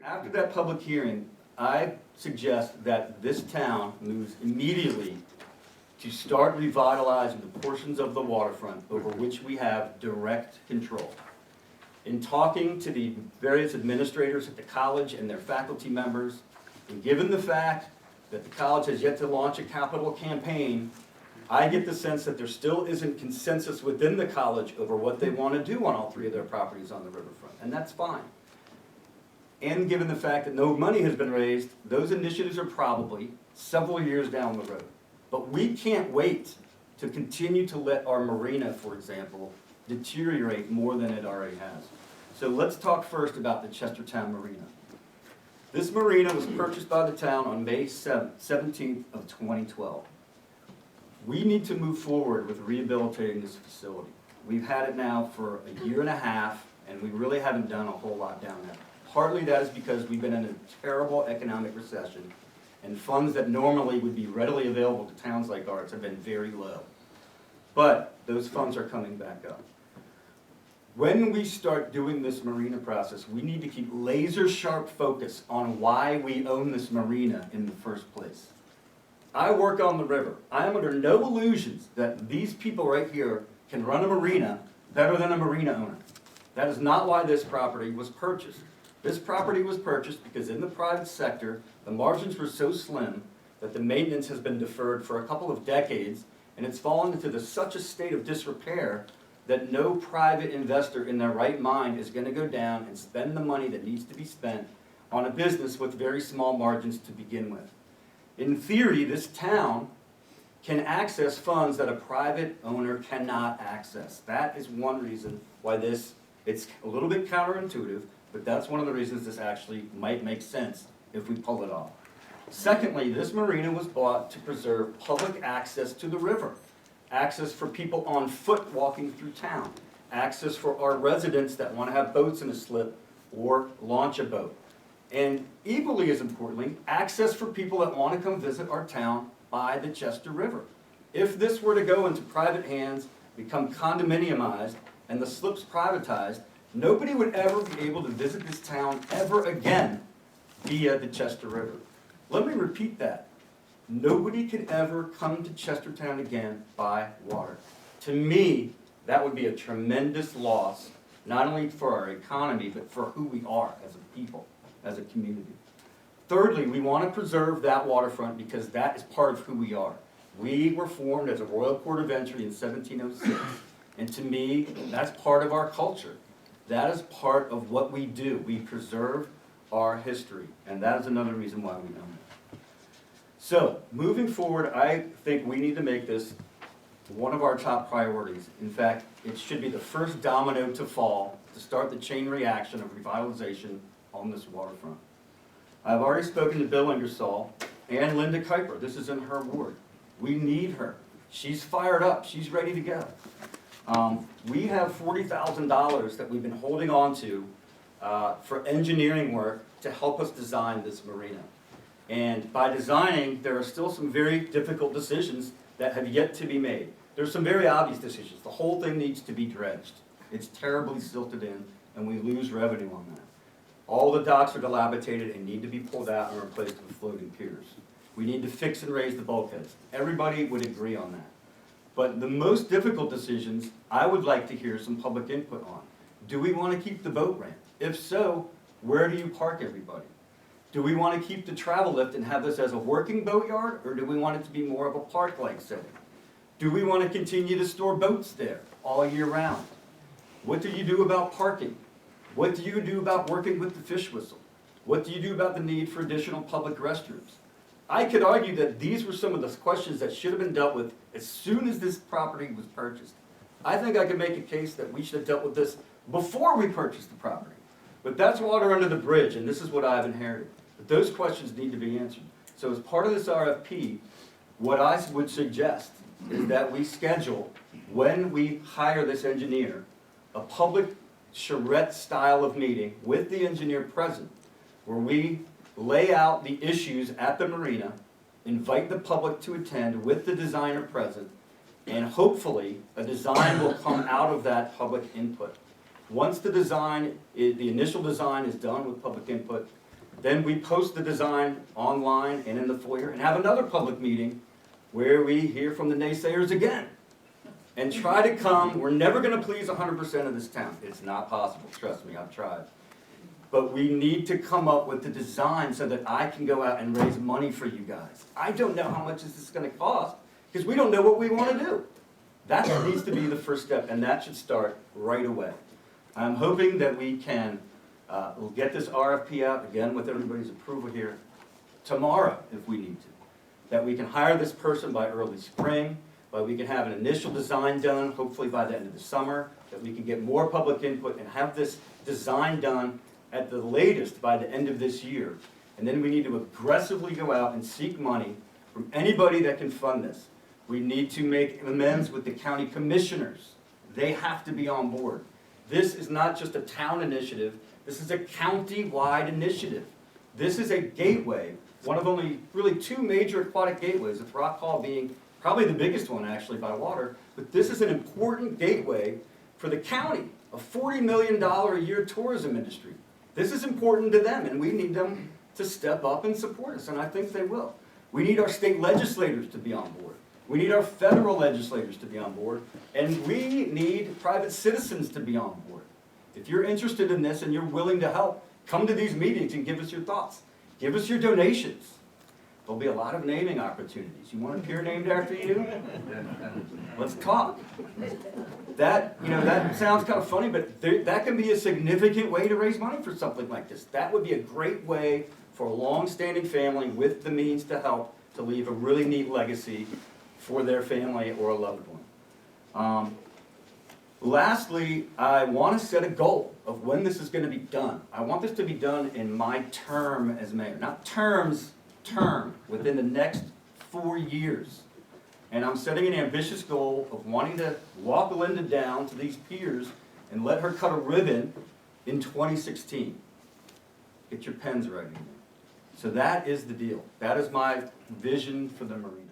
After that public hearing, I suggest that this town moves immediately to start revitalizing the portions of the waterfront over which we have direct control. In talking to the various administrators at the college and their faculty members, and given the fact that the college has yet to launch a capital campaign, I get the sense that there still isn't consensus within the college over what they want to do on all three of their properties on the riverfront, and that's fine. And given the fact that no money has been raised, those initiatives are probably several years down the road. But we can't wait to continue to let our marina, for example, deteriorate more than it already has. So let's talk first about the Chestertown Marina. This marina was purchased by the town on May 17th of 2012. We need to move forward with rehabilitating this facility. We've had it now for a year and a half, and we really haven't done a whole lot down there. Partly that is because we've been in a terrible economic recession, and funds that normally would be readily available to towns like ours have been very low. But those funds are coming back up. When we start doing this marina process, we need to keep laser sharp focus on why we own this marina in the first place. I work on the river. I am under no illusions that these people right here can run a marina better than a marina owner. That is not why this property was purchased. This property was purchased because in the private sector, the margins were so slim that the maintenance has been deferred for a couple of decades, and it's fallen into such a state of disrepair that no private investor in their right mind is going to go down and spend the money that needs to be spent on a business with very small margins to begin with. In theory, this town can access funds that a private owner cannot access. That is one reason why it's a little bit counterintuitive, but that's one of the reasons this actually might make sense if we pull it off. Secondly, this marina was bought to preserve public access to the river, access for people on foot walking through town, access for our residents that want to have boats in a slip or launch a boat, and equally as importantly, access for people that want to come visit our town by the Chester River. If this were to go into private hands, become condominiumized, and the slips privatized, nobody would ever be able to visit this town ever again via the Chester River. Let me repeat that. Nobody could ever come to Chestertown again by water. To me, that would be a tremendous loss, not only for our economy, but for who we are as a people, as a community. Thirdly, we want to preserve that waterfront because that is part of who we are. We were formed as a royal port of entry in 1706, and to me, that's part of our culture. That is part of what we do. We preserve our history, and that is another reason why we own it. So, moving forward, I think we need to make this one of our top priorities. In fact, it should be the first domino to fall to start the chain reaction of revitalization on this waterfront. I've already spoken to Bill Ingersoll and Linda Kuiper. This is in her ward. We need her. She's fired up. She's ready to go. We have $40,000 that we've been holding on to for engineering work to help us design this marina. And by designing, there are still some very difficult decisions that have yet to be made. There's some very obvious decisions. The whole thing needs to be dredged. It's terribly silted in, and we lose revenue on that. All the docks are dilapidated and need to be pulled out and replaced with floating piers. We need to fix and raise the bulkheads. Everybody would agree on that. But the most difficult decisions, I would like to hear some public input on. Do we want to keep the boat ramp? If so, where do you park everybody? Do we want to keep the travel lift and have this as a working boatyard, or do we want it to be more of a park-like setting? Do we want to continue to store boats there all year round? What do you do about parking? What do you do about working with the fish whistle? What do you do about the need for additional public restrooms? I could argue that these were some of the questions that should have been dealt with as soon as this property was purchased. I think I could make a case that we should have dealt with this before we purchased the property. But that's water under the bridge, and this is what I've inherited. But those questions need to be answered. So as part of this RFP, what I would suggest is that we schedule, when we hire this engineer, a public charrette style of meeting with the engineer present, where we lay out the issues at the marina, invite the public to attend with the designer present, and hopefully a design will come out of that public input. Once the initial design is done with public input, Then we post the design online and in the foyer and have another public meeting where we hear from the naysayers again. And try to come, we're never gonna please 100% of this town. It's not possible, trust me, I've tried. But we need to come up with the design so that I can go out and raise money for you guys. I don't know how much this is gonna cost, because we don't know what we wanna do. That needs to be the first step, and that should start right away. I'm hoping that we can we'll get this RFP out, again with everybody's approval here, tomorrow if we need to. That we can hire this person by early spring, but we can have an initial design done, hopefully by the end of the summer, that we can get more public input and have this design done at the latest by the end of this year. And then we need to aggressively go out and seek money from anybody that can fund this. We need to make amends with the county commissioners. They have to be on board. This is not just a town initiative, this is a county-wide initiative. This is a gateway, one of only really two major aquatic gateways, with Rock Hall being probably the biggest one actually by water, but this is an important gateway for the county, a $40 million a year tourism industry. This is important to them, and we need them to step up and support us, and I think they will. We need our state legislators to be on board. We need our federal legislators to be on board, and we need private citizens to be on board. If you're interested in this and you're willing to help, come to these meetings and give us your thoughts. Give us your donations. There'll be a lot of naming opportunities. You want a pier named after you? Let's talk. That sounds kind of funny, but that can be a significant way to raise money for something like this. That would be a great way for a long-standing family with the means to help to leave a really neat legacy for their family or a loved one. Lastly, I want to set a goal of when this is going to be done. I want this to be done in my term as mayor. Not terms, term, within the next 4 years. And I'm setting an ambitious goal of wanting to walk Linda down to these piers and let her cut a ribbon in 2016. Get your pens ready. So that is the deal. That is my vision for the marina.